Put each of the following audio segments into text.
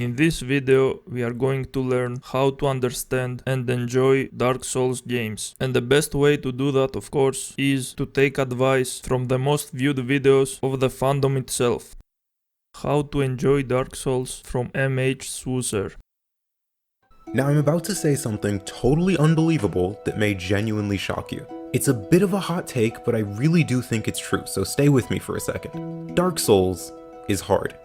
In this video, we are going to learn how to understand and enjoy Dark Souls games. And the best way to do that, of course, is to take advice from the most viewed videos of the fandom itself. How to enjoy Dark Souls from Mhswoocer. Now I'm about to say something totally unbelievable that may genuinely shock you. It's a bit of a hot take, but I really do think it's true, so stay with me for a second. Dark Souls is hard.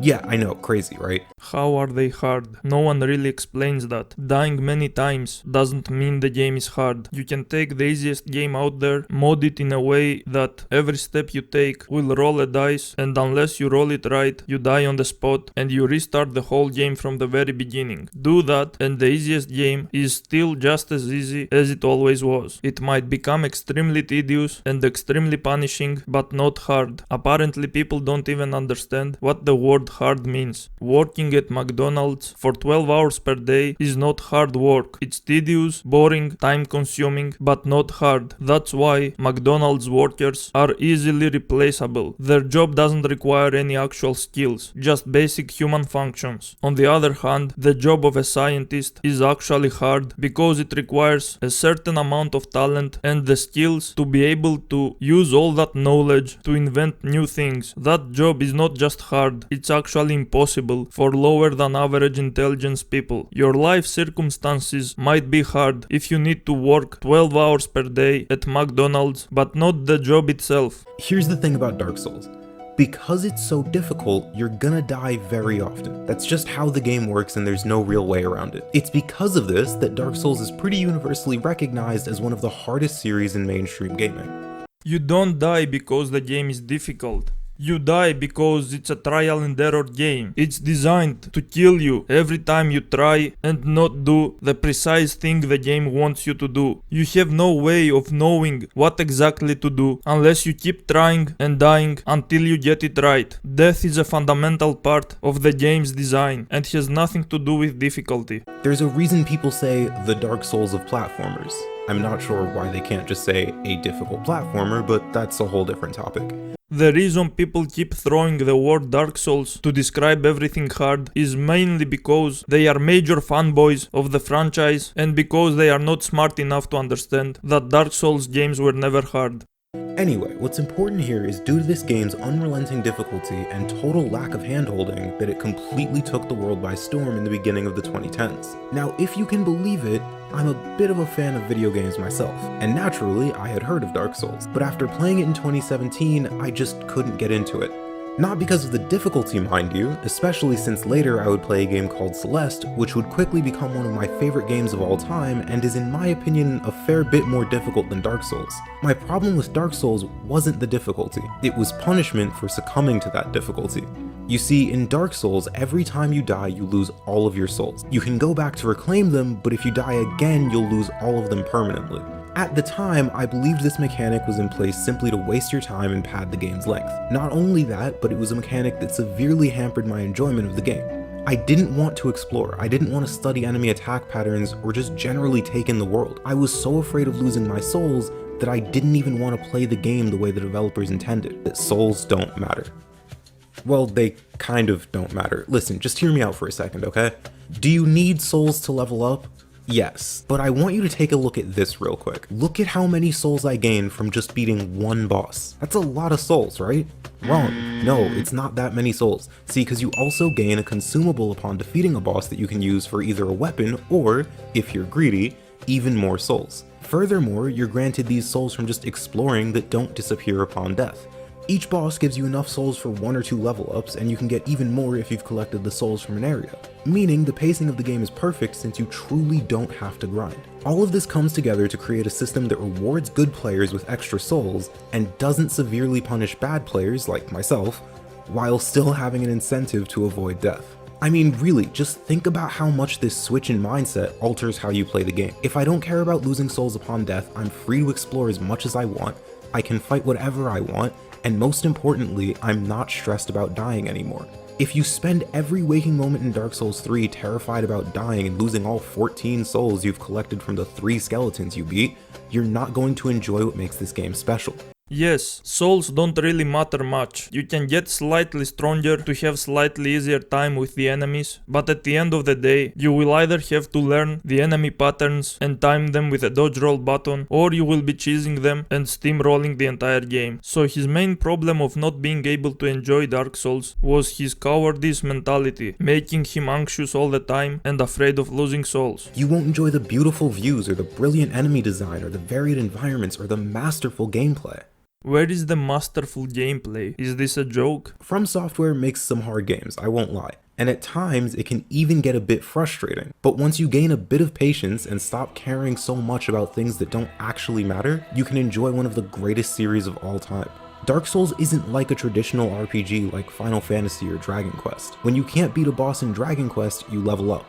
Yeah, I know, crazy, right? How are they hard? No one really explains that. Dying many times doesn't mean the game is hard. You can take the easiest game out there, mod it in a way that every step you take will roll a dice, and unless you roll it right, you die on the spot and you restart the whole game from the very beginning. Do that and the easiest game is still just as easy as it always was. It might become extremely tedious and extremely punishing, but not hard. Apparently people don't even understand what the word hard means. Working at McDonald's for 12 hours per day is not hard work. It's tedious, boring, time consuming, but not hard. That's why McDonald's workers are easily replaceable. Their job doesn't require any actual skills, just basic human functions. On the other hand, the job of a scientist is actually hard because it requires a certain amount of talent and the skills to be able to use all that knowledge to invent new things. That job is not just hard, it's actually impossible for lower than average intelligence people. Your life circumstances might be hard if you need to work 12 hours per day at McDonald's, but not the job itself. Here's the thing about Dark Souls. Because it's so difficult, you're gonna die very often. That's just how the game works and there's no real way around it. It's because of this that Dark Souls is pretty universally recognized as one of the hardest series in mainstream gaming. You don't die because the game is difficult. You die because it's a trial and error game. It's designed to kill you every time you try and not do the precise thing the game wants you to do. You have no way of knowing what exactly to do unless you keep trying and dying until you get it right. Death is a fundamental part of the game's design and has nothing to do with difficulty. There's a reason people say the Dark Souls of platformers. I'm not sure why they can't just say a difficult platformer, but that's a whole different topic. The reason people keep throwing the word Dark Souls to describe everything hard is mainly because they are major fanboys of the franchise and because they are not smart enough to understand that Dark Souls games were never hard. Anyway, what's important here is due to this game's unrelenting difficulty and total lack of handholding that it completely took the world by storm in the beginning of the 2010s. Now, if you can believe it, I'm a bit of a fan of video games myself, and naturally I had heard of Dark Souls, but after playing it in 2017, I just couldn't get into it. Not because of the difficulty, mind you, especially since later I would play a game called Celeste, which would quickly become one of my favorite games of all time and is in my opinion a fair bit more difficult than Dark Souls. My problem with Dark Souls wasn't the difficulty, it was punishment for succumbing to that difficulty. You see, in Dark Souls, every time you die, you lose all of your souls. You can go back to reclaim them, but if you die again, you'll lose all of them permanently. At the time, I believed this mechanic was in place simply to waste your time and pad the game's length. Not only that, but it was a mechanic that severely hampered my enjoyment of the game. I didn't want to explore, I didn't want to study enemy attack patterns, or just generally take in the world. I was so afraid of losing my souls that I didn't even want to play the game the way the developers intended. That souls don't matter. Well, they kind of don't matter. Listen, just hear me out for a second, okay? Do you need souls to level up? Yes, but I want you to take a look at this real quick. Look at how many souls I gained from just beating one boss. That's a lot of souls, right? Wrong. No, it's not that many souls. See, because you also gain a consumable upon defeating a boss that you can use for either a weapon or, if you're greedy, even more souls. Furthermore, you're granted these souls from just exploring that don't disappear upon death. Each boss gives you enough souls for 1 or 2 level ups, and you can get even more if you've collected the souls from an area. Meaning the pacing of the game is perfect since you truly don't have to grind. All of this comes together to create a system that rewards good players with extra souls, and doesn't severely punish bad players like myself, while still having an incentive to avoid death. I mean, really, just think about how much this switch in mindset alters how you play the game. If I don't care about losing souls upon death, I'm free to explore as much as I want, I can fight whatever I want, and most importantly, I'm not stressed about dying anymore. If you spend every waking moment in Dark Souls 3 terrified about dying and losing all 14 souls you've collected from the 3 skeletons you beat, you're not going to enjoy what makes this game special. Yes, souls don't really matter much. You can get slightly stronger to have slightly easier time with the enemies, but at the end of the day, you will either have to learn the enemy patterns and time them with a dodge roll button, or you will be cheesing them and steamrolling the entire game. So his main problem of not being able to enjoy Dark Souls was his cowardice mentality, making him anxious all the time and afraid of losing souls. You won't enjoy the beautiful views or the brilliant enemy design or the varied environments or the masterful gameplay. Where is the masterful gameplay? Is this a joke? From Software makes some hard games, I won't lie, and at times it can even get a bit frustrating. But once you gain a bit of patience and stop caring so much about things that don't actually matter, you can enjoy one of the greatest series of all time. Dark Souls isn't like a traditional RPG like Final Fantasy or Dragon Quest. When you can't beat a boss in Dragon Quest, you level up.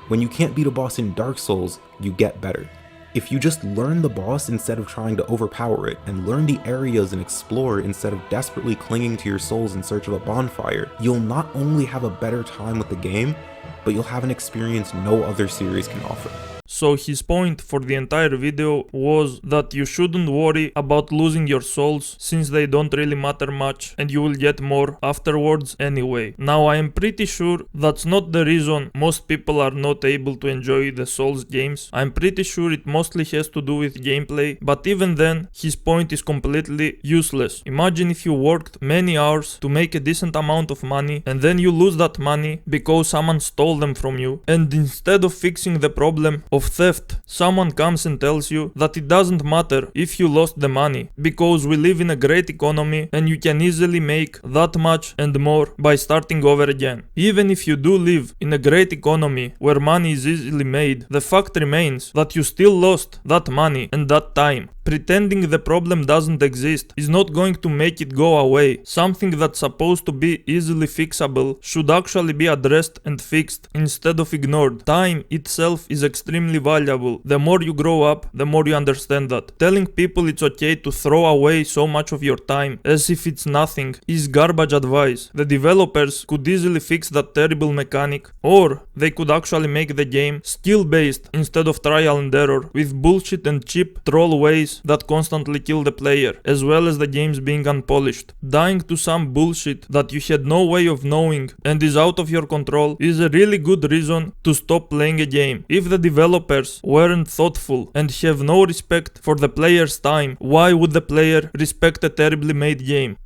When you can't beat a boss in Dark Souls, you get better. If you just learn the boss instead of trying to overpower it, and learn the areas and explore instead of desperately clinging to your souls in search of a bonfire, you'll not only have a better time with the game, but you'll have an experience no other series can offer. So his point for the entire video was that you shouldn't worry about losing your souls since they don't really matter much and you will get more afterwards anyway. Now I am pretty sure that's not the reason most people are not able to enjoy the Souls games. I'm pretty sure it mostly has to do with gameplay, but even then his point is completely useless. Imagine if you worked many hours to make a decent amount of money and then you lose that money because someone stole them from you, and instead of fixing the problem of theft, someone comes and tells you that it doesn't matter if you lost the money because we live in a great economy and you can easily make that much and more by starting over again. Even if you do live in a great economy where money is easily made, the fact remains that you still lost that money and that time. Pretending the problem doesn't exist is not going to make it go away. Something that's supposed to be easily fixable should actually be addressed and fixed instead of ignored. Time itself is extremely valuable. The more you grow up, the more you understand that. Telling people it's okay to throw away so much of your time as if it's nothing is garbage advice. The developers could easily fix that terrible mechanic, or they could actually make the game skill based instead of trial and error, with bullshit and cheap troll ways that constantly kill the player, as well as the games being unpolished. Dying to some bullshit that you had no way of knowing and is out of your control is a really good reason to stop playing a game. If the developers weren't thoughtful and have no respect for the player's time, why would the player respect a terribly made game?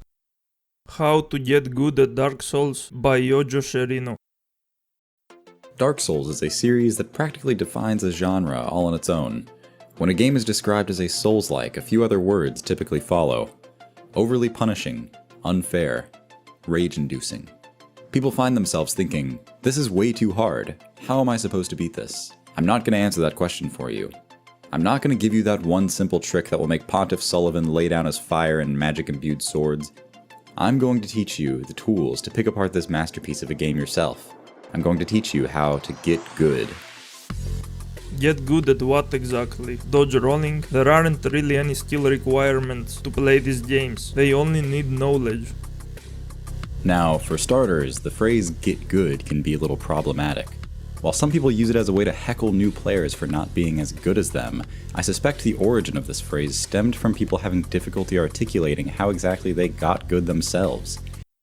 How to get good at Dark Souls by YoJosherino. Dark Souls is a series that practically defines a genre all on its own. When a game is described as a Souls-like, a few other words typically follow. Overly punishing, unfair, rage-inducing. People find themselves thinking, this is way too hard. How am I supposed to beat this? I'm not going to answer that question for you. I'm not going to give you that one simple trick that will make Pontiff Sullivan lay down his fire and magic-imbued swords. I'm going to teach you the tools to pick apart this masterpiece of a game yourself. I'm going to teach you how to get good. Get good at what exactly? Dodge rolling? There aren't really any skill requirements to play these games. They only need knowledge. Now, for starters, the phrase get good can be a little problematic. While some people use it as a way to heckle new players for not being as good as them, I suspect the origin of this phrase stemmed from people having difficulty articulating how exactly they got good themselves.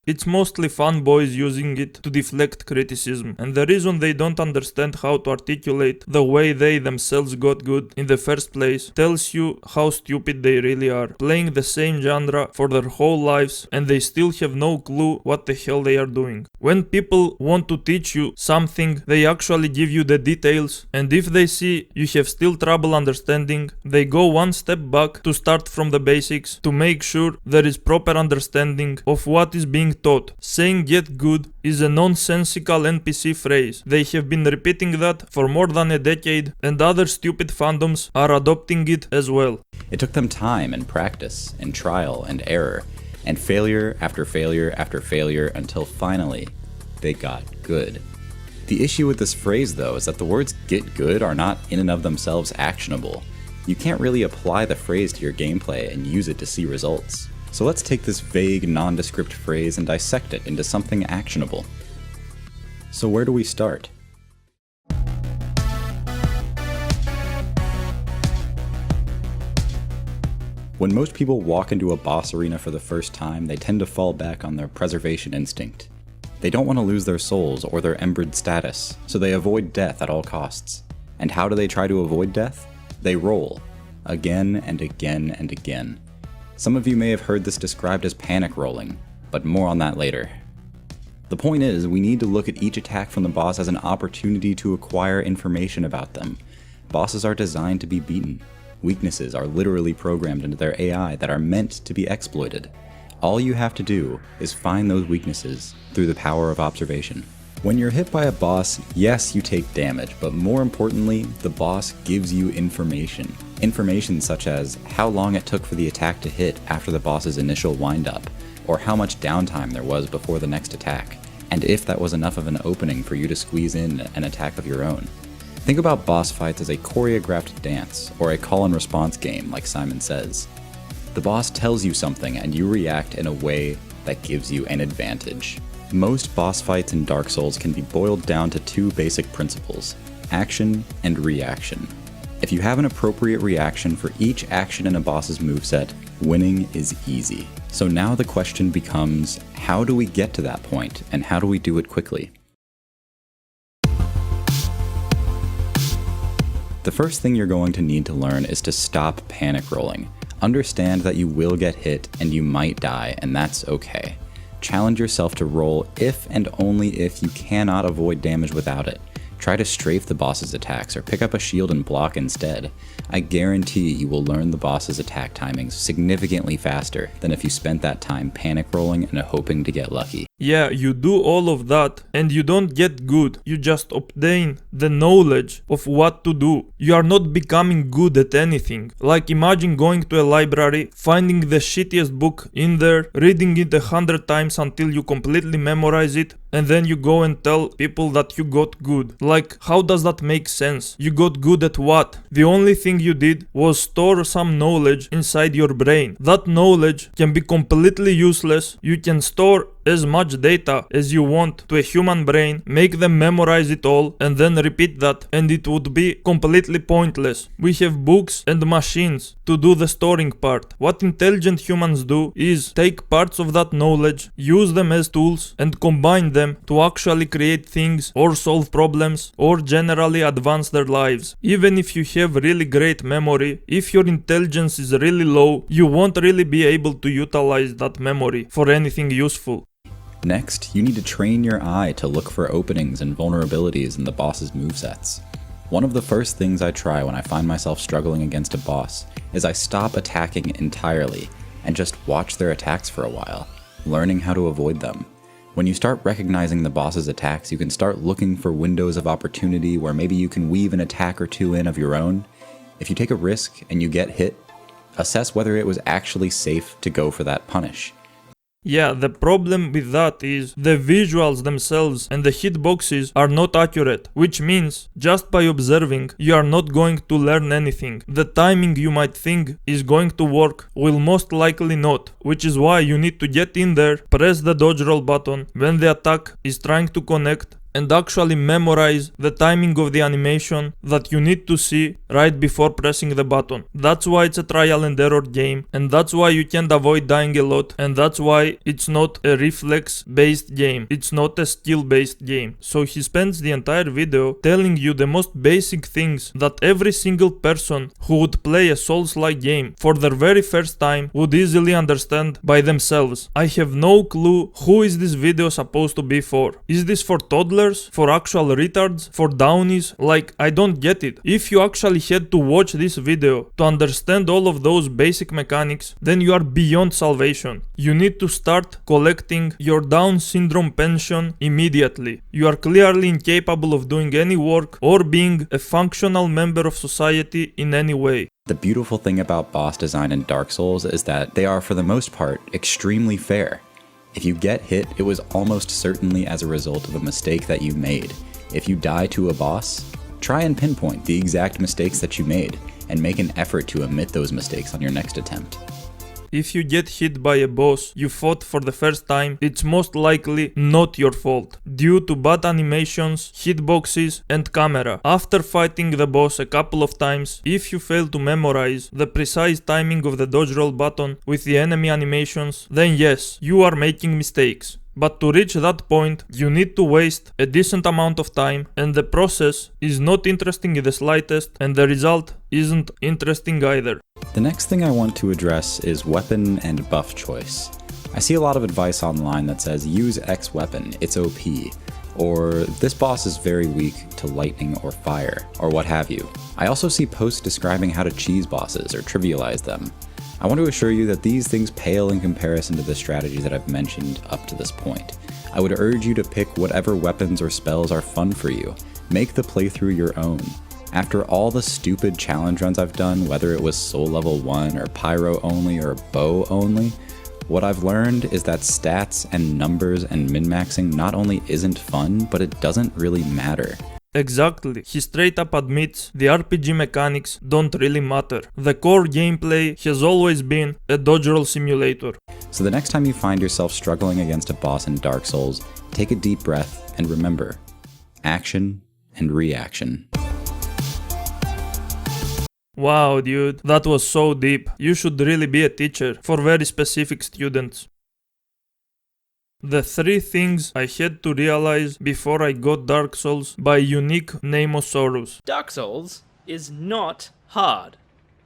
It's mostly fanboys using it to deflect criticism, and the reason they don't understand how to articulate the way they themselves got good in the first place tells you how stupid they really are, playing the same genre for their whole lives and they still have no clue what the hell they are doing. When people want to teach you something, they actually give you the details, and if they see you have still trouble understanding, they go one step back to start from the basics to make sure there is proper understanding of what is being taught. Saying get good is a nonsensical NPC phrase. They have been repeating that for more than a decade, and other stupid fandoms are adopting it as well. It took them time and practice and trial and error and failure after failure after failure until finally they got good. The issue with this phrase though is that the words get good are not in and of themselves actionable. You can't really apply the phrase to your gameplay and use it to see results. So let's take this vague, nondescript phrase and dissect it into something actionable. So where do we start? When most people walk into a boss arena for the first time, they tend to fall back on their preservation instinct. They don't want to lose their souls or their embered status, so they avoid death at all costs. And how do they try to avoid death? They roll. Again and again and again. Some of you may have heard this described as panic rolling, but more on that later. The point is, we need to look at each attack from the boss as an opportunity to acquire information about them. Bosses are designed to be beaten. Weaknesses are literally programmed into their AI that are meant to be exploited. All you have to do is find those weaknesses through the power of observation. When you're hit by a boss, yes, you take damage, but more importantly, the boss gives you information. Information such as how long it took for the attack to hit after the boss's initial windup, or how much downtime there was before the next attack, and if that was enough of an opening for you to squeeze in an attack of your own. Think about boss fights as a choreographed dance, or a call and response game like Simon Says. The boss tells you something and you react in a way that gives you an advantage. Most boss fights in Dark Souls can be boiled down to two basic principles: action and reaction. If you have an appropriate reaction for each action in a boss's moveset, winning is easy. So now the question becomes, how do we get to that point, and how do we do it quickly? The first thing you're going to need to learn is to stop panic rolling. Understand that you will get hit and you might die, and that's okay. Challenge yourself to roll if and only if you cannot avoid damage without it. Try to strafe the boss's attacks or pick up a shield and block instead. I guarantee you will learn the boss's attack timings significantly faster than if you spent that time panic rolling and hoping to get lucky. Yeah, you do all of that and you don't get good. You just obtain the knowledge of what to do. You are not becoming good at anything. Like imagine going to a library, finding the shittiest book in there, reading it 100 times until you completely memorize it, and then you go and tell people that you got good. Like, how does that make sense? You got good at what? The only thing you did was store some knowledge inside your brain. That knowledge can be completely useless. You can store as much data as you want to a human brain, make them memorize it all, and then repeat that, and it would be completely pointless. We have books and machines to do the storing part. What intelligent humans do is take parts of that knowledge, use them as tools, and combine them to actually create things or solve problems or generally advance their lives. Even if you have really great memory, if your intelligence is really low, you won't really be able to utilize that memory for anything useful. Next, you need to train your eye to look for openings and vulnerabilities in the boss's movesets. One of the first things I try when I find myself struggling against a boss is I stop attacking entirely and just watch their attacks for a while, learning how to avoid them. When you start recognizing the boss's attacks, you can start looking for windows of opportunity where maybe you can weave an attack or two in of your own. If you take a risk and you get hit, assess whether it was actually safe to go for that punish. Yeah, the problem with that is the visuals themselves and the hitboxes are not accurate, which means just by observing you are not going to learn anything. The timing you might think is going to work will most likely not, which is why you need to get in there, press the dodge roll button when the attack is trying to connect, and actually memorize the timing of the animation that you need to see right before pressing the button. That's why it's a trial and error game, and that's why you can't avoid dying a lot, and that's why it's not a reflex based game. It's not a skill based game. So he spends the entire video telling you the most basic things that every single person who would play a Souls-like game for their very first time would easily understand by themselves. I have no clue who is this video supposed to be for. Is this for toddlers? For actual retards? For downies? Like, I don't get it. If you actually had to watch this video to understand all of those basic mechanics, then you are beyond salvation. You need to start collecting your Down syndrome pension immediately. You are clearly incapable of doing any work or being a functional member of society in any way. The beautiful thing about boss design in Dark Souls is that they are, for the most part, extremely fair. If you get hit, it was almost certainly as a result of a mistake that you made. If you die to a boss, try and pinpoint the exact mistakes that you made, and make an effort to omit those mistakes on your next attempt. if you get hit by a boss you fought for the first time, it's most likely not your fault, due to bad animations, hitboxes, and camera. After fighting the boss a couple of times, if you fail to memorize the precise timing of the dodge roll button with the enemy animations, then yes, you are making mistakes. But to reach that point, you need to waste a decent amount of time, and the process is not interesting in the slightest, and the result isn't interesting either. The next thing I want to address is weapon and buff choice. I see a lot of advice online that says use X weapon, it's OP, or this boss is very weak to lightning or fire, or what have you. I also see posts describing how to cheese bosses or trivialize them. I want to assure you that these things pale in comparison to the strategies that I've mentioned up to this point. I would urge you to pick whatever weapons or spells are fun for you. Make the playthrough your own. After all the stupid challenge runs I've done, whether it was soul level 1 or pyro only or bow only, what I've learned is that stats and numbers and min-maxing not only isn't fun, but it doesn't really matter. Exactly, he straight up admits the RPG mechanics don't really matter. The core gameplay has always been a dodge roll simulator. So the next time you find yourself struggling against a boss in Dark Souls, take a deep breath and remember, action and reaction. Wow dude, that was so deep. You should really be a teacher for very specific students. The 3 things I had to realize before I got Dark Souls by Uniquenameosaurus. Dark Souls is not hard.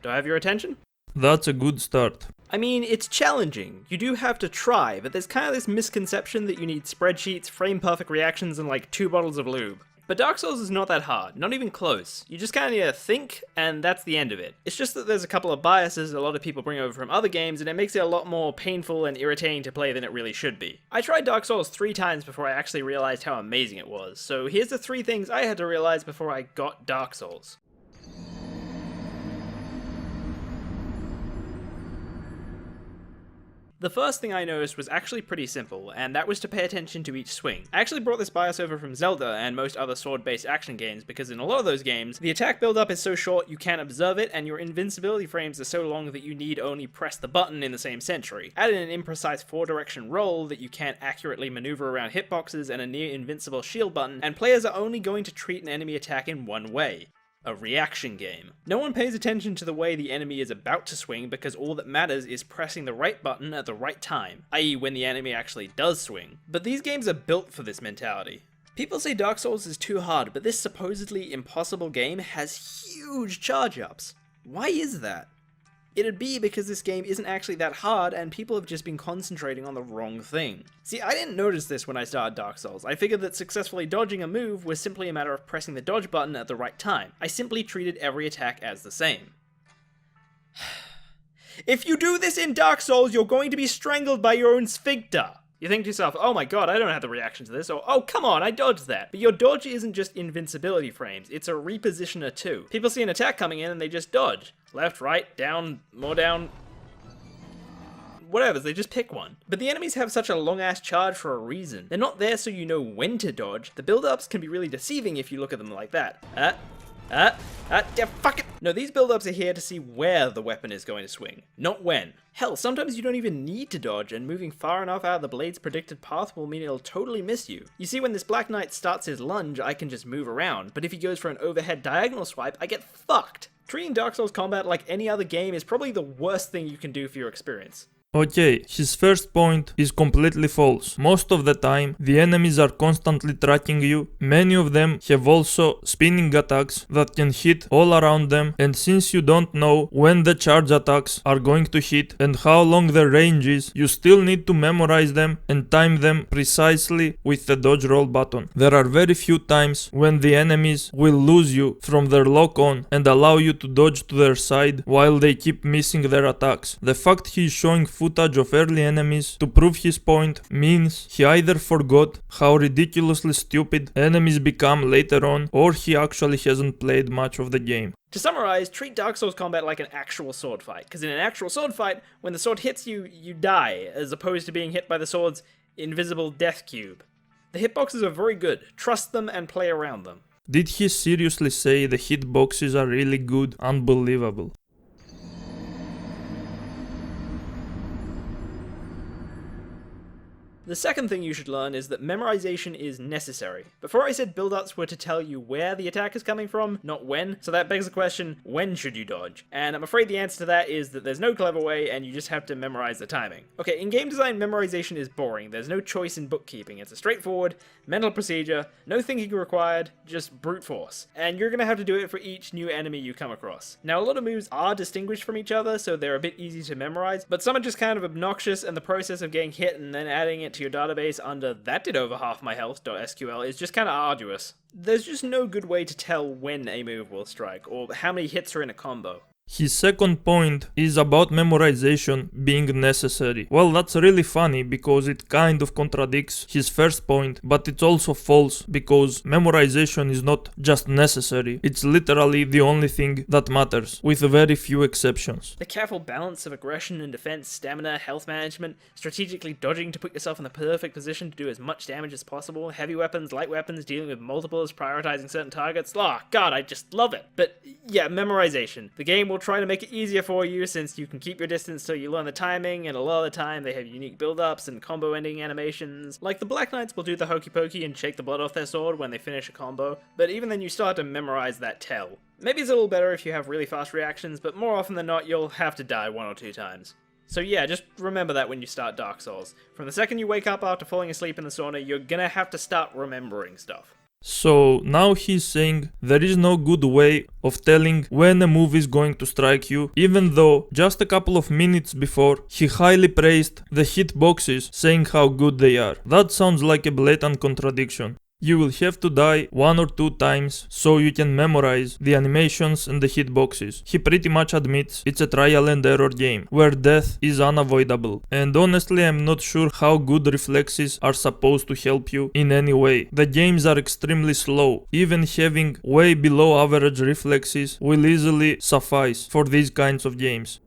Do I have your attention? That's a good start. I mean, it's challenging. You do have to try, but there's kind of this misconception that you need spreadsheets, frame-perfect reactions, and like 2 bottles of lube. But Dark Souls is not that hard, not even close. You just kind of need to think, and that's the end of it. It's just that there's a couple of biases a lot of people bring over from other games, and it makes it a lot more painful and irritating to play than it really should be. I tried Dark Souls 3 times before I actually realized how amazing it was, so here's the 3 things I had to realize before I got Dark Souls. The first thing I noticed was actually pretty simple, and that was to pay attention to each swing. I actually brought this bias over from Zelda and most other sword-based action games, because in a lot of those games, the attack build-up is so short you can't observe it, and your invincibility frames are so long that you need only press the button in the same century. Add in an imprecise 4-direction roll that you can't accurately maneuver around hitboxes and a near-invincible shield button, and players are only going to treat an enemy attack in one way. A reaction game. No one pays attention to the way the enemy is about to swing because all that matters is pressing the right button at the right time, i.e. when the enemy actually does swing. But these games are built for this mentality. People say Dark Souls is too hard, but this supposedly impossible game has huge charge-ups. Why is that? It'd be because this game isn't actually that hard and people have just been concentrating on the wrong thing. See, I didn't notice this when I started Dark Souls. I figured that successfully dodging a move was simply a matter of pressing the dodge button at the right time. I simply treated every attack as the same. If you do this in Dark Souls, you're going to be strangled by your own sphincter. You think to yourself, oh my god, I don't have the reaction to this, or oh come on, I dodged that. But your dodge isn't just invincibility frames, it's a repositioner too. People see an attack coming in and they just dodge. Left, right, down, more down. Whatever, they just pick one. But the enemies have such a long ass charge for a reason. They're not there so you know when to dodge. The build-ups can be really deceiving if you look at them like that. Yeah, fuck it! No, these build-ups are here to see where the weapon is going to swing, not when. Hell, sometimes you don't even need to dodge, and moving far enough out of the blade's predicted path will mean it'll totally miss you. You see, when this Black Knight starts his lunge, I can just move around, but if he goes for an overhead diagonal swipe, I get fucked. Treating Dark Souls combat like any other game is probably the worst thing you can do for your experience. Okay, his first point is completely false. Most of the time, the enemies are constantly tracking you. Many of them have also spinning attacks that can hit all around them, and since you don't know when the charge attacks are going to hit and how long their range is, you still need to memorize them and time them precisely with the dodge roll button. There are very few times when the enemies will lose you from their lock on and allow you to dodge to their side while they keep missing their attacks. The fact he is showing footage of early enemies to prove his point means he either forgot how ridiculously stupid enemies become later on, or he actually hasn't played much of the game. To summarize, treat Dark Souls combat like an actual sword fight, because in an actual sword fight, when the sword hits you, you die, as opposed to being hit by the sword's invisible death cube. The hitboxes are very good, trust them and play around them. Did he seriously say the hitboxes are really good? Unbelievable. The second thing you should learn is that memorization is necessary. Before I said build-ups were to tell you where the attack is coming from, not when, so that begs the question, when should you dodge? And I'm afraid the answer to that is that there's no clever way and you just have to memorize the timing. Okay, in game design, memorization is boring. There's no choice in bookkeeping. It's a straightforward, mental procedure, no thinking required, just brute force. And you're gonna have to do it for each new enemy you come across. Now, a lot of moves are distinguished from each other, so they're a bit easy to memorize, but some are just kind of obnoxious, and the process of getting hit and then adding it to your database under that did over half my health.sql is just kind of arduous. There's just no good way to tell when a move will strike, or how many hits are in a combo. His second point is about memorization being necessary. Well, that's really funny because it kind of contradicts his first point, but it's also false because memorization is not just necessary, it's literally the only thing that matters, with very few exceptions. The careful balance of aggression and defense, stamina, health management, strategically dodging to put yourself in the perfect position to do as much damage as possible, heavy weapons, light weapons, dealing with multiples, prioritizing certain targets. Oh god, I just love it. But yeah, memorization. The game will try to make it easier for you since you can keep your distance till you learn the timing, and a lot of the time they have unique build-ups and combo ending animations. Like the Black Knights will do the hokey pokey and shake the blood off their sword when they finish a combo, but even then you still have to memorize that tell. Maybe it's a little better if you have really fast reactions, but more often than not you'll have to die 1 or 2 times. So yeah, just remember that when you start Dark Souls. From the second you wake up after falling asleep in the sauna, you're gonna have to start remembering stuff. So now he's saying there is no good way of telling when a move is going to strike you, even though just a couple of minutes before he highly praised the hitboxes, saying how good they are. That sounds like a blatant contradiction. You will have to die 1 or 2 times so you can memorize the animations and the hitboxes. He pretty much admits it's a trial and error game, where death is unavoidable. And honestly, I'm not sure how good reflexes are supposed to help you in any way. The games are extremely slow. Even having way below average reflexes will easily suffice for these kinds of games.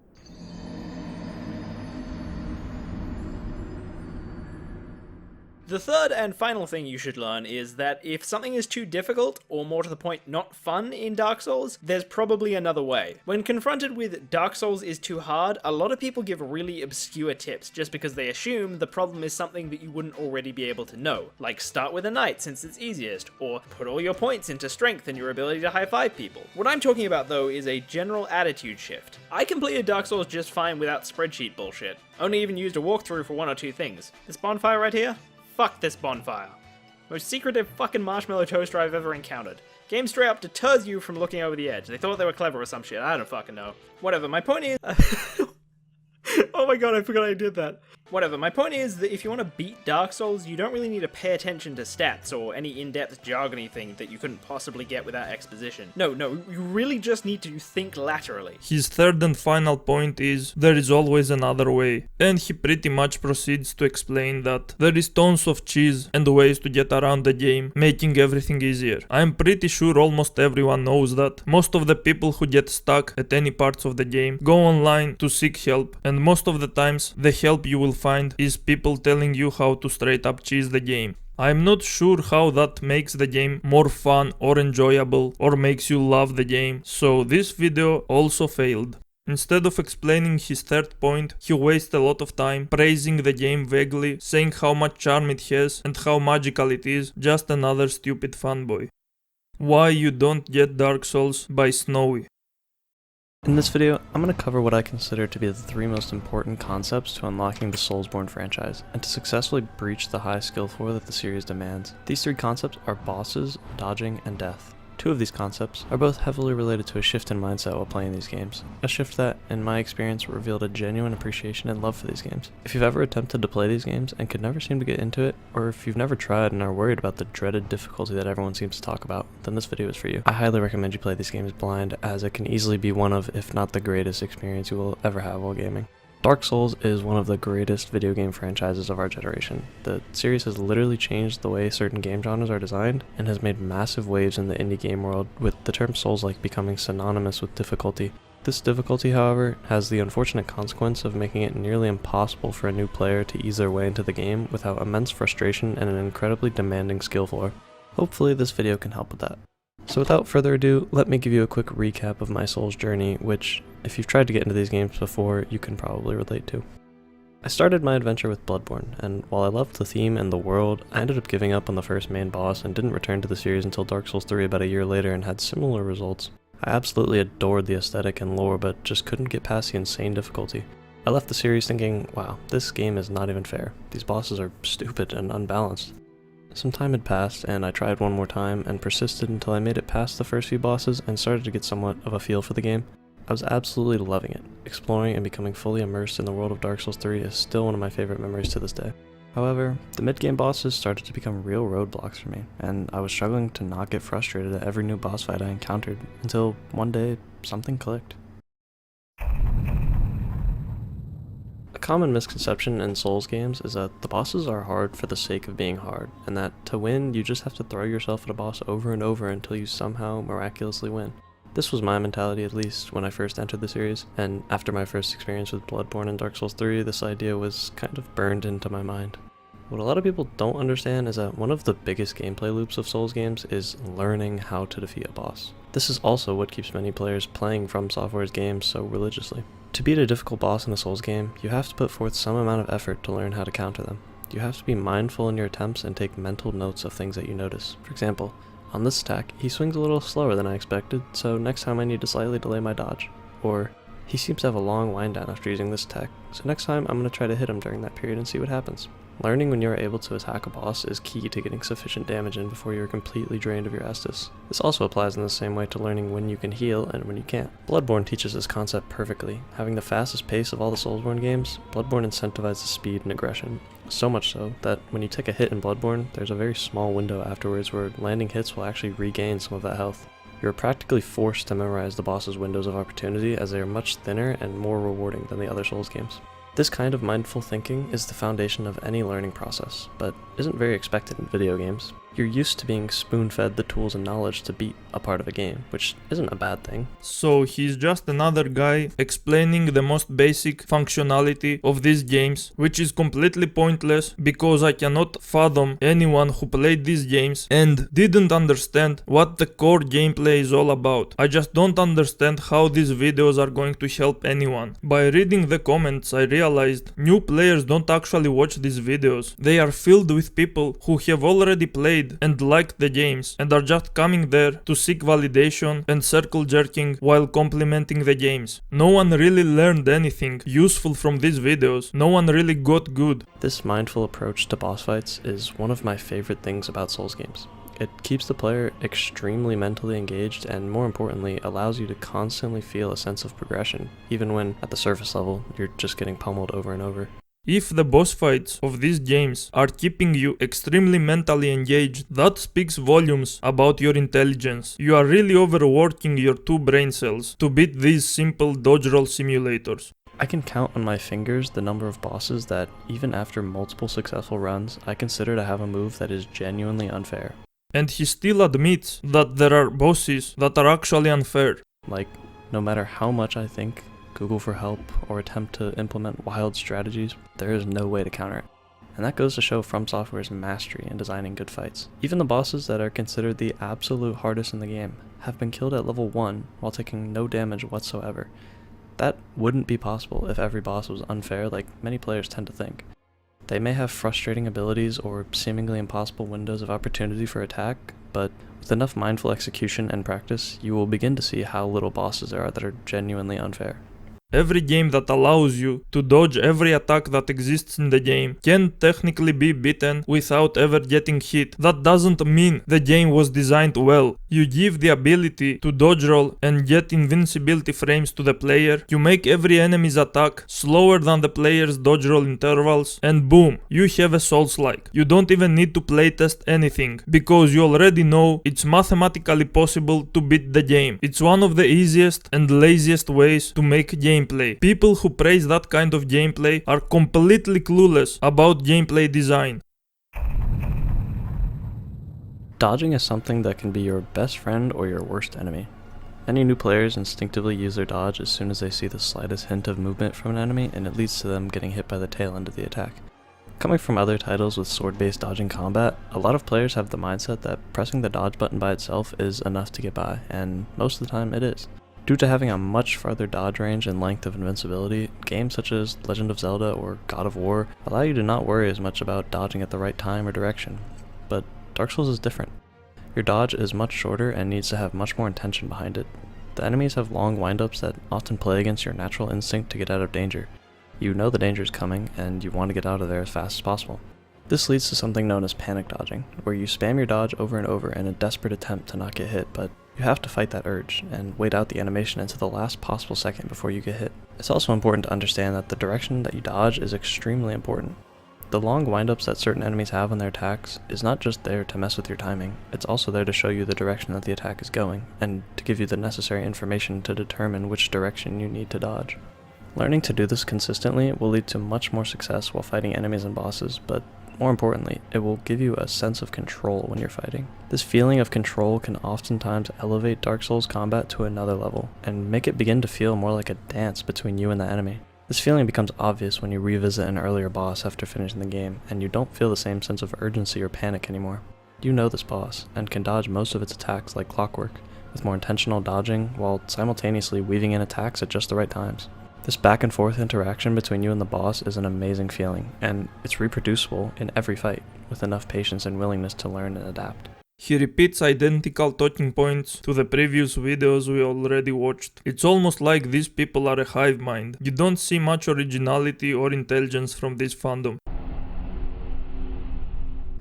The third and final thing you should learn is that if something is too difficult, or more to the point, not fun in Dark Souls, there's probably another way. When confronted with Dark Souls is too hard, a lot of people give really obscure tips just because they assume the problem is something that you wouldn't already be able to know, like start with a knight since it's easiest, or put all your points into strength and your ability to high-five people. What I'm talking about though is a general attitude shift. I completed Dark Souls just fine without spreadsheet bullshit. Only even used a walkthrough for 1 or 2 things. This bonfire right here? Fuck this bonfire. Most secretive fucking marshmallow toaster I've ever encountered. Game straight up deters you from looking over the edge. They thought they were clever or some shit. I don't fucking know. Whatever, my point is... Oh my god, I forgot I did that. Whatever, my point is that if you want to beat Dark Souls, you don't really need to pay attention to stats or any in-depth jargony thing that you couldn't possibly get without exposition. No, you really just need to think laterally. His third and final point is there is always another way, and he pretty much proceeds to explain that there is tons of cheese and ways to get around the game, making everything easier. I'm pretty sure almost everyone knows that. Most of the people who get stuck at any parts of the game go online to seek help, and most of the times the help you will find is people telling you how to straight up cheese the game. I'm not sure how that makes the game more fun or enjoyable or makes you love the game, so this video also failed. Instead of explaining his third point, he wastes a lot of time praising the game vaguely, saying how much charm it has and how magical it is, just another stupid fanboy. Why you don't get Dark Souls by Snowy. In this video, I'm going to cover what I consider to be the 3 most important concepts to unlocking the Soulsborne franchise, and to successfully breach the high skill floor that the series demands. These 3 concepts are bosses, dodging, and death. 2 of these concepts are both heavily related to a shift in mindset while playing these games, a shift that, in my experience, revealed a genuine appreciation and love for these games. If you've ever attempted to play these games and could never seem to get into it, or if you've never tried and are worried about the dreaded difficulty that everyone seems to talk about, then this video is for you. I highly recommend you play these games blind, as it can easily be one of, if not the greatest experience you will ever have while gaming. Dark Souls is one of the greatest video game franchises of our generation. The series has literally changed the way certain game genres are designed, and has made massive waves in the indie game world, with the term Souls-like becoming synonymous with difficulty. This difficulty, however, has the unfortunate consequence of making it nearly impossible for a new player to ease their way into the game without immense frustration and an incredibly demanding skill floor. Hopefully this video can help with that. So without further ado, let me give you a quick recap of my Souls journey, which, if you've tried to get into these games before, you can probably relate to. I started my adventure with Bloodborne, and while I loved the theme and the world, I ended up giving up on the first main boss and didn't return to the series until Dark Souls 3 about a year later and had similar results. I absolutely adored the aesthetic and lore, but just couldn't get past the insane difficulty. I left the series thinking, wow, this game is not even fair. These bosses are stupid and unbalanced. Some time had passed, and I tried one more time and persisted until I made it past the first few bosses and started to get somewhat of a feel for the game. I was absolutely loving it. Exploring and becoming fully immersed in the world of Dark Souls 3 is still one of my favorite memories to this day. However, the mid-game bosses started to become real roadblocks for me, and I was struggling to not get frustrated at every new boss fight I encountered, until one day, something clicked. A common misconception in Souls games is that the bosses are hard for the sake of being hard, and that to win, you just have to throw yourself at a boss over and over until you somehow miraculously win. This was my mentality, at least, when I first entered the series, and after my first experience with Bloodborne and Dark Souls 3, this idea was kind of burned into my mind. What a lot of people don't understand is that one of the biggest gameplay loops of Souls games is learning how to defeat a boss. This is also what keeps many players playing From Software's games so religiously. To beat a difficult boss in a Souls game, you have to put forth some amount of effort to learn how to counter them. You have to be mindful in your attempts and take mental notes of things that you notice. For example, on this attack, he swings a little slower than I expected, so next time I need to slightly delay my dodge. Or, he seems to have a long wind down after using this attack, so next time I'm going to try to hit him during that period and see what happens. Learning when you are able to attack a boss is key to getting sufficient damage in before you are completely drained of your Estus. This also applies in the same way to learning when you can heal and when you can't. Bloodborne teaches this concept perfectly. Having the fastest pace of all the Soulsborne games, Bloodborne incentivizes speed and aggression. So much so that when you take a hit in Bloodborne, there's a very small window afterwards where landing hits will actually regain some of that health. You're practically forced to memorize the boss's windows of opportunity as they are much thinner and more rewarding than the other Souls games. This kind of mindful thinking is the foundation of any learning process, but isn't very expected in video games. You're used to being spoon-fed the tools and knowledge to beat a part of a game, which isn't a bad thing. So he's just another guy explaining the most basic functionality of these games, which is completely pointless because I cannot fathom anyone who played these games and didn't understand what the core gameplay is all about. I just don't understand how these videos are going to help anyone. By reading the comments, I realized new players don't actually watch these videos. They are filled with people who have already played and liked the games and are just coming there to seek validation and circle jerking while complimenting the games. No one really learned anything useful from these videos. No one really got good. This mindful approach to boss fights is one of my favorite things about Souls games. It keeps the player extremely mentally engaged and, more importantly, allows you to constantly feel a sense of progression, even when, at the surface level, you're just getting pummeled over and over. If the boss fights of these games are keeping you extremely mentally engaged, that speaks volumes about your intelligence. You are really overworking your two brain cells to beat these simple dodge roll simulators. I can count on my fingers the number of bosses that, even after multiple successful runs, I consider to have a move that is genuinely unfair. And he still admits that there are bosses that are actually unfair. Like, no matter how much I think, Google for help, or attempt to implement wild strategies, there is no way to counter it. And that goes to show From Software's mastery in designing good fights. Even the bosses that are considered the absolute hardest in the game have been killed at level 1 while taking no damage whatsoever. That wouldn't be possible if every boss was unfair like many players tend to think. They may have frustrating abilities or seemingly impossible windows of opportunity for attack, but with enough mindful execution and practice, you will begin to see how little bosses there are that are genuinely unfair. Every game that allows you to dodge every attack that exists in the game can technically be beaten without ever getting hit. That doesn't mean the game was designed well. You give the ability to dodge roll and get invincibility frames to the player, you make every enemy's attack slower than the player's dodge roll intervals, and boom, you have a Souls-like. You don't even need to playtest anything, because you already know it's mathematically possible to beat the game. It's one of the easiest and laziest ways to make gameplay. People who praise that kind of gameplay are completely clueless about gameplay design. Dodging is something that can be your best friend or your worst enemy. Many new players instinctively use their dodge as soon as they see the slightest hint of movement from an enemy, and it leads to them getting hit by the tail end of the attack. Coming from other titles with sword-based dodging combat, a lot of players have the mindset that pressing the dodge button by itself is enough to get by, and most of the time it is. Due to having a much farther dodge range and length of invincibility, games such as Legend of Zelda or God of War allow you to not worry as much about dodging at the right time or direction. But Dark Souls is different. Your dodge is much shorter and needs to have much more intention behind it. The enemies have long windups that often play against your natural instinct to get out of danger. You know the danger is coming, and you want to get out of there as fast as possible. This leads to something known as panic dodging, where you spam your dodge over and over in a desperate attempt to not get hit, but you have to fight that urge, and wait out the animation into the last possible second before you get hit. It's also important to understand that the direction that you dodge is extremely important. The long windups that certain enemies have on their attacks is not just there to mess with your timing, it's also there to show you the direction that the attack is going, and to give you the necessary information to determine which direction you need to dodge. Learning to do this consistently will lead to much more success while fighting enemies and bosses, but more importantly, it will give you a sense of control when you're fighting. This feeling of control can oftentimes elevate Dark Souls combat to another level, and make it begin to feel more like a dance between you and the enemy. This feeling becomes obvious when you revisit an earlier boss after finishing the game, and you don't feel the same sense of urgency or panic anymore. You know this boss, and can dodge most of its attacks like clockwork, with more intentional dodging while simultaneously weaving in attacks at just the right times. This back and forth interaction between you and the boss is an amazing feeling, and it's reproducible in every fight, with enough patience and willingness to learn and adapt. He repeats identical talking points to the previous videos we already watched. It's almost like these people are a hive mind. You don't see much originality or intelligence from this fandom.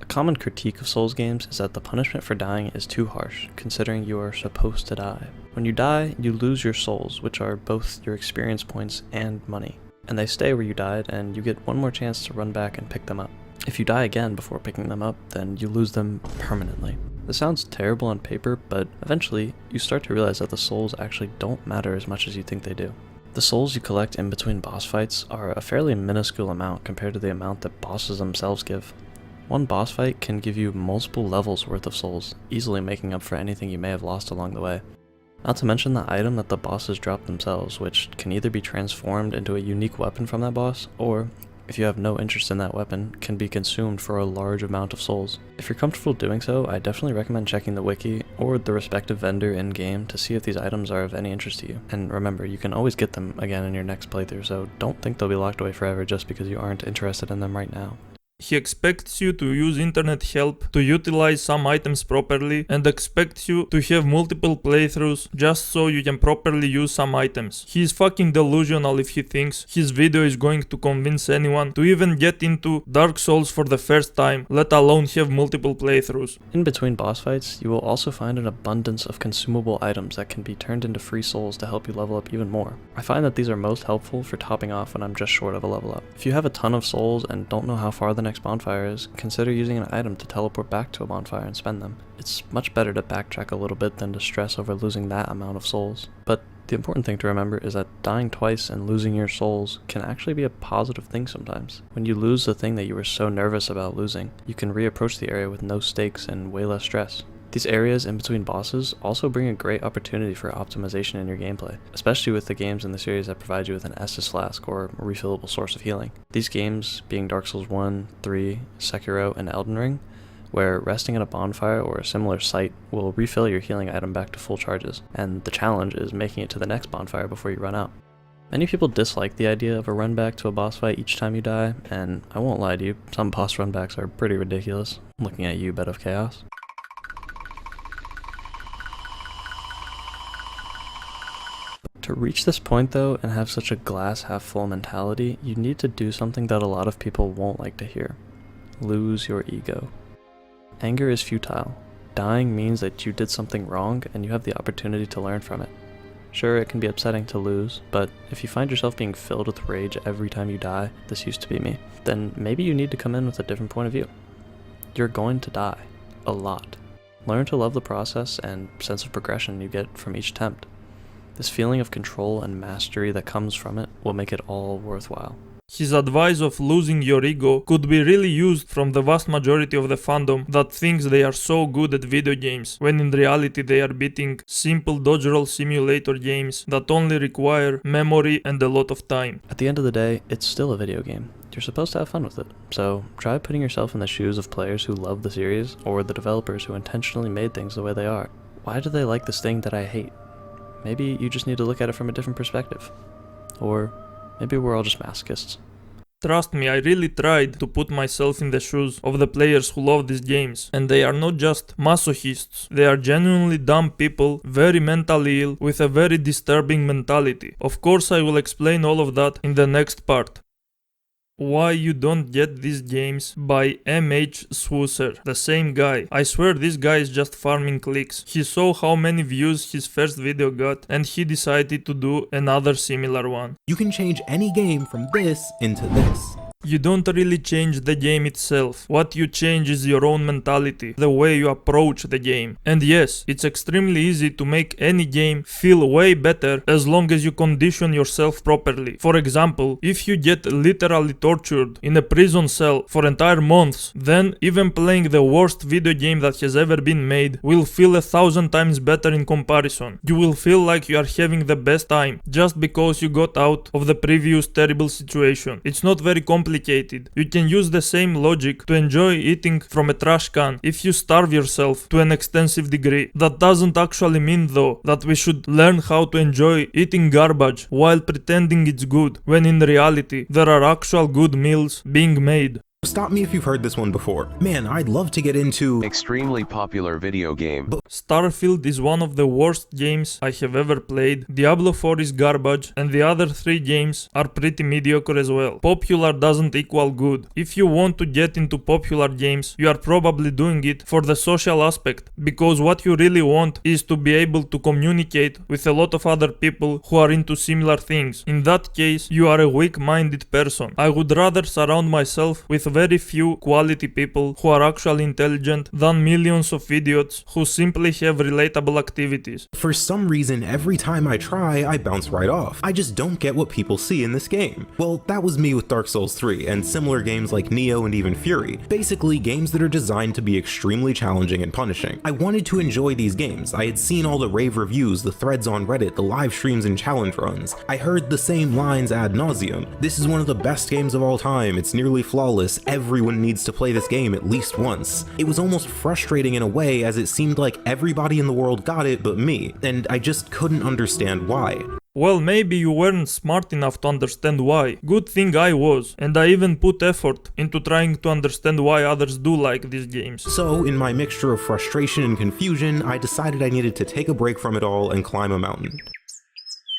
A common critique of Souls games is that the punishment for dying is too harsh, considering you are supposed to die. When you die, you lose your souls, which are both your experience points and money. And they stay where you died, and you get one more chance to run back and pick them up. If you die again before picking them up, then you lose them permanently. This sounds terrible on paper, but eventually, you start to realize that the souls actually don't matter as much as you think they do. The souls you collect in between boss fights are a fairly minuscule amount compared to the amount that bosses themselves give. One boss fight can give you multiple levels worth of souls, easily making up for anything you may have lost along the way. Not to mention the item that the bosses drop themselves, which can either be transformed into a unique weapon from that boss, or, if you have no interest in that weapon, can be consumed for a large amount of souls. If you're comfortable doing so, I definitely recommend checking the wiki or the respective vendor in-game to see if these items are of any interest to you. And remember, you can always get them again in your next playthrough, so don't think they'll be locked away forever just because you aren't interested in them right now. He expects you to use internet help to utilize some items properly, and expects you to have multiple playthroughs just so you can properly use some items. He is fucking delusional if he thinks his video is going to convince anyone to even get into Dark Souls for the first time, let alone have multiple playthroughs. In between boss fights, you will also find an abundance of consumable items that can be turned into free souls to help you level up even more. I find that these are most helpful for topping off when I'm just short of a level up. If you have a ton of souls and don't know how far the next bonfire is, consider using an item to teleport back to a bonfire and spend them. It's much better to backtrack a little bit than to stress over losing that amount of souls. But the important thing to remember is that dying twice and losing your souls can actually be a positive thing sometimes. When you lose the thing that you were so nervous about losing, you can reapproach the area with no stakes and way less stress. These areas in between bosses also bring a great opportunity for optimization in your gameplay, especially with the games in the series that provide you with an Estus Flask or a refillable source of healing. These games being Dark Souls 1, 3, Sekiro, and Elden Ring, where resting at a bonfire or a similar site will refill your healing item back to full charges, and the challenge is making it to the next bonfire before you run out. Many people dislike the idea of a run back to a boss fight each time you die, and I won't lie to you, some boss runbacks are pretty ridiculous. I'm looking at you, Bed of Chaos. To reach this point though, and have such a glass half full mentality, you need to do something that a lot of people won't like to hear. Lose your ego. Anger is futile. Dying means that you did something wrong and you have the opportunity to learn from it. Sure, it can be upsetting to lose, but if you find yourself being filled with rage every time you die, this used to be me, then maybe you need to come in with a different point of view. You're going to die. A lot. Learn to love the process and sense of progression you get from each attempt. This feeling of control and mastery that comes from it will make it all worthwhile. His advice of losing your ego could be really used from the vast majority of the fandom that thinks they are so good at video games, when in reality they are beating simple dodge roll simulator games that only require memory and a lot of time. At the end of the day, it's still a video game. You're supposed to have fun with it, so try putting yourself in the shoes of players who love the series, or the developers who intentionally made things the way they are. Why do they like this thing that I hate? maybe you just need to look at it from a different perspective. Or maybe we're all just masochists. Trust me, I really tried to put myself in the shoes of the players who love these games, and they are not just masochists, they are genuinely dumb people, very mentally ill, with a very disturbing mentality. Of course I will explain all of that in the next part. Why you don't get these games by Mhswoocer, the same guy. I swear this guy is just farming clicks. He saw how many views his first video got and he decided to do another similar one. You can change any game from this into this. You don't really change the game itself. What you change is your own mentality, the way you approach the game. And yes, it's extremely easy to make any game feel way better as long as you condition yourself properly. For example, if you get literally tortured in a prison cell for entire months, then even playing the worst video game that has ever been made will feel 1,000 times better in comparison. You will feel like you are having the best time just because you got out of the previous terrible situation. It's not very complicated. You can use the same logic to enjoy eating from a trash can if you starve yourself to an extensive degree. That doesn't actually mean though that we should learn how to enjoy eating garbage while pretending it's good, when in reality there are actual good meals being made. Stop me if you've heard this one before. Man, I'd love to get into extremely popular video game. Starfield is one of the worst games I have ever played, Diablo 4 is garbage, and the other 3 games are pretty mediocre as well. Popular doesn't equal good. If you want to get into popular games, you are probably doing it for the social aspect, because what you really want is to be able to communicate with a lot of other people who are into similar things. In that case, you are a weak-minded person. I would rather surround myself with very few quality people who are actually intelligent than millions of idiots who simply have relatable activities. For some reason, every time I try, I bounce right off. I just don't get what people see in this game. Well, that was me with Dark Souls 3 and similar games like Nioh and even Fury. Basically, games that are designed to be extremely challenging and punishing. I wanted to enjoy these games. I had seen all the rave reviews, the threads on Reddit, the live streams and challenge runs. I heard the same lines ad nauseum. This is one of the best games of all time. It's nearly flawless. Everyone needs to play this game at least once. It was almost frustrating in a way, as it seemed like everybody in the world got it but me, and I just couldn't understand why. Well, maybe you weren't smart enough to understand why. Good thing I was, and I even put effort into trying to understand why others do like these games. So, in my mixture of frustration and confusion, I decided I needed to take a break from it all and climb a mountain.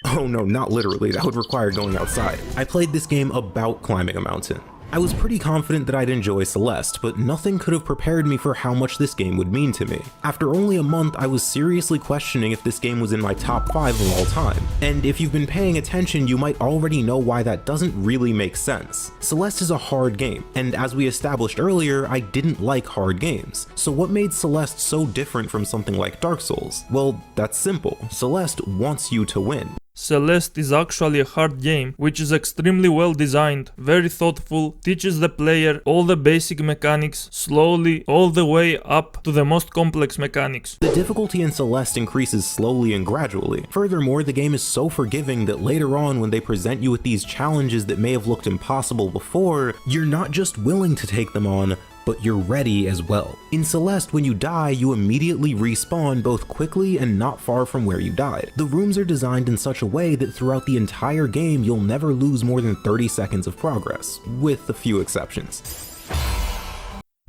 Oh no, not literally, that would require going outside. I played this game about climbing a mountain. I was pretty confident that I'd enjoy Celeste, but nothing could have prepared me for how much this game would mean to me. After only a month, I was seriously questioning if this game was in my top 5 of all time. And if you've been paying attention, you might already know why that doesn't really make sense. Celeste is a hard game, and as we established earlier, I didn't like hard games. So what made Celeste so different from something like Dark Souls? Well, that's simple. Celeste wants you to win. Celeste is actually a hard game, which is extremely well designed, very thoughtful, teaches the player all the basic mechanics slowly all the way up to the most complex mechanics. The difficulty in Celeste increases slowly and gradually. Furthermore, the game is so forgiving that later on when they present you with these challenges that may have looked impossible before, you're not just willing to take them on, but you're ready as well. In Celeste, when you die, you immediately respawn both quickly and not far from where you died. The rooms are designed in such a way that throughout the entire game, you'll never lose more than 30 seconds of progress, with a few exceptions.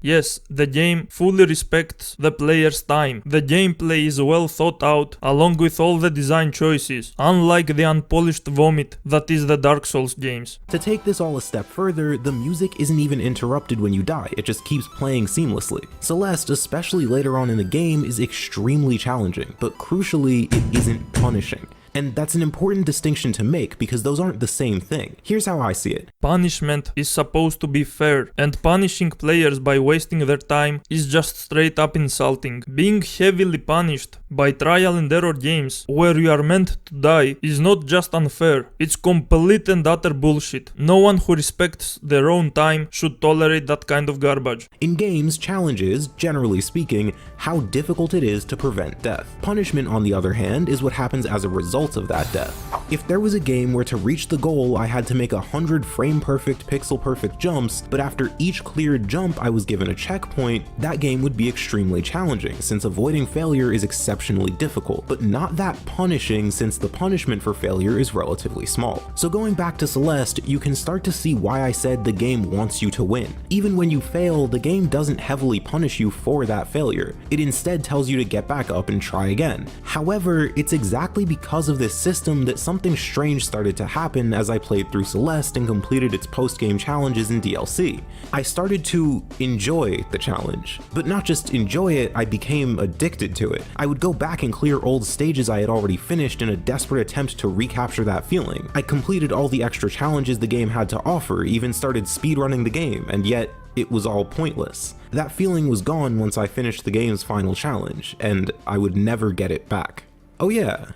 Yes, the game fully respects the player's time. The gameplay is well thought out, along with all the design choices, unlike the unpolished vomit that is the Dark Souls games. To take this all a step further, the music isn't even interrupted when you die, it just keeps playing seamlessly. Celeste, especially later on in the game, is extremely challenging, but crucially, it isn't punishing. And that's an important distinction to make because those aren't the same thing. Here's how I see it. Punishment is supposed to be fair, and punishing players by wasting their time is just straight up insulting. Being heavily punished by trial and error games where you are meant to die is not just unfair, it's complete and utter bullshit. No one who respects their own time should tolerate that kind of garbage. In games, challenge is, generally speaking, how difficult it is to prevent death. Punishment, on the other hand, is what happens as a result of that death. If there was a game where to reach the goal I had to make 100 frame-perfect, pixel-perfect jumps, but after each cleared jump I was given a checkpoint, that game would be extremely challenging, since avoiding failure is exceptionally difficult, but not that punishing since the punishment for failure is relatively small. So going back to Celeste, you can start to see why I said the game wants you to win. Even when you fail, the game doesn't heavily punish you for that failure. It instead tells you to get back up and try again. However, it's exactly because of this system that something strange started to happen as I played through Celeste and completed its post-game challenges and DLC. I started to enjoy the challenge. But not just enjoy it, I became addicted to it. I would go back and clear old stages I had already finished in a desperate attempt to recapture that feeling. I completed all the extra challenges the game had to offer, even started speedrunning the game, and yet it was all pointless. That feeling was gone once I finished the game's final challenge, and I would never get it back. Oh yeah,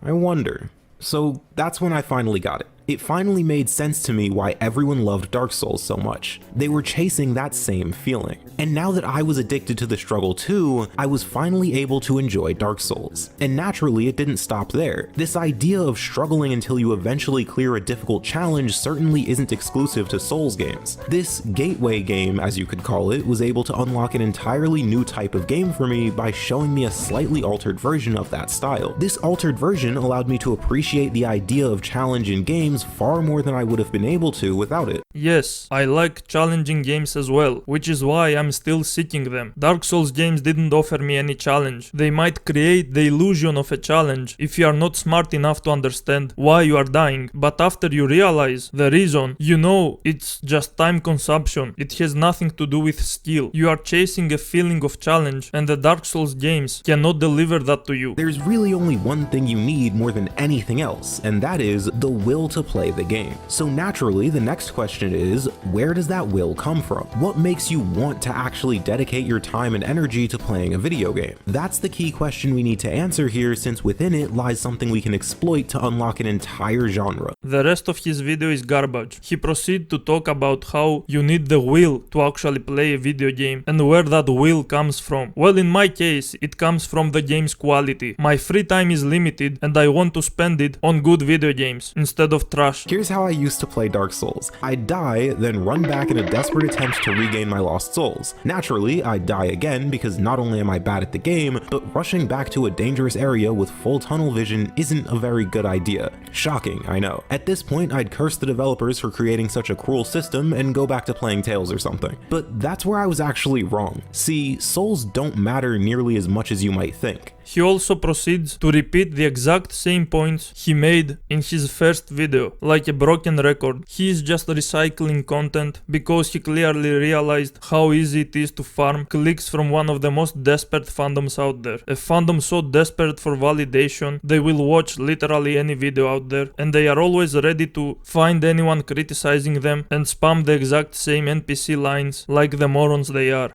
I wonder. So that's when I finally got it. It finally made sense to me why everyone loved Dark Souls so much. They were chasing that same feeling. And now that I was addicted to the struggle too, I was finally able to enjoy Dark Souls. And naturally, it didn't stop there. This idea of struggling until you eventually clear a difficult challenge certainly isn't exclusive to Souls games. This gateway game, as you could call it, was able to unlock an entirely new type of game for me by showing me a slightly altered version of that style. This altered version allowed me to appreciate the idea of challenge in games far more than I would have been able to without it. Yes, I like challenging games as well, which is why I'm still seeking them. Dark Souls games didn't offer me any challenge. They might create the illusion of a challenge if you are not smart enough to understand why you are dying, but after you realize the reason, you know it's just time consumption. It has nothing to do with skill. You are chasing a feeling of challenge, and the Dark Souls games cannot deliver that to you. There's really only one thing you need more than anything else, and that is the will to play the game. So naturally, the next question is, where does that will come from? What makes you want to actually dedicate your time and energy to playing a video game? That's the key question we need to answer here, since within it lies something we can exploit to unlock an entire genre. The rest of his video is garbage. He proceeds to talk about how you need the will to actually play a video game and where that will comes from. Well, in my case, it comes from the game's quality. My free time is limited and I want to spend it on good video games instead of trash. Here's how I used to play Dark Souls. I'd die, then run back in a desperate attempt to regain my lost souls. Naturally, I'd die again because not only am I bad at the game, but rushing back to a dangerous area with full tunnel vision isn't a very good idea. Shocking, I know. At this point, I'd curse the developers for creating such a cruel system and go back to playing Tales or something. But that's where I was actually wrong. See, souls don't matter nearly as much as you might think. He also proceeds to repeat the exact same points he made in his first video, like a broken record. He is just recycling content because he clearly realized how easy it is to farm clicks from one of the most desperate fandoms out there. A fandom so desperate for validation, they will watch literally any video out there, and they are always ready to find anyone criticizing them and spam the exact same NPC lines like the morons they are.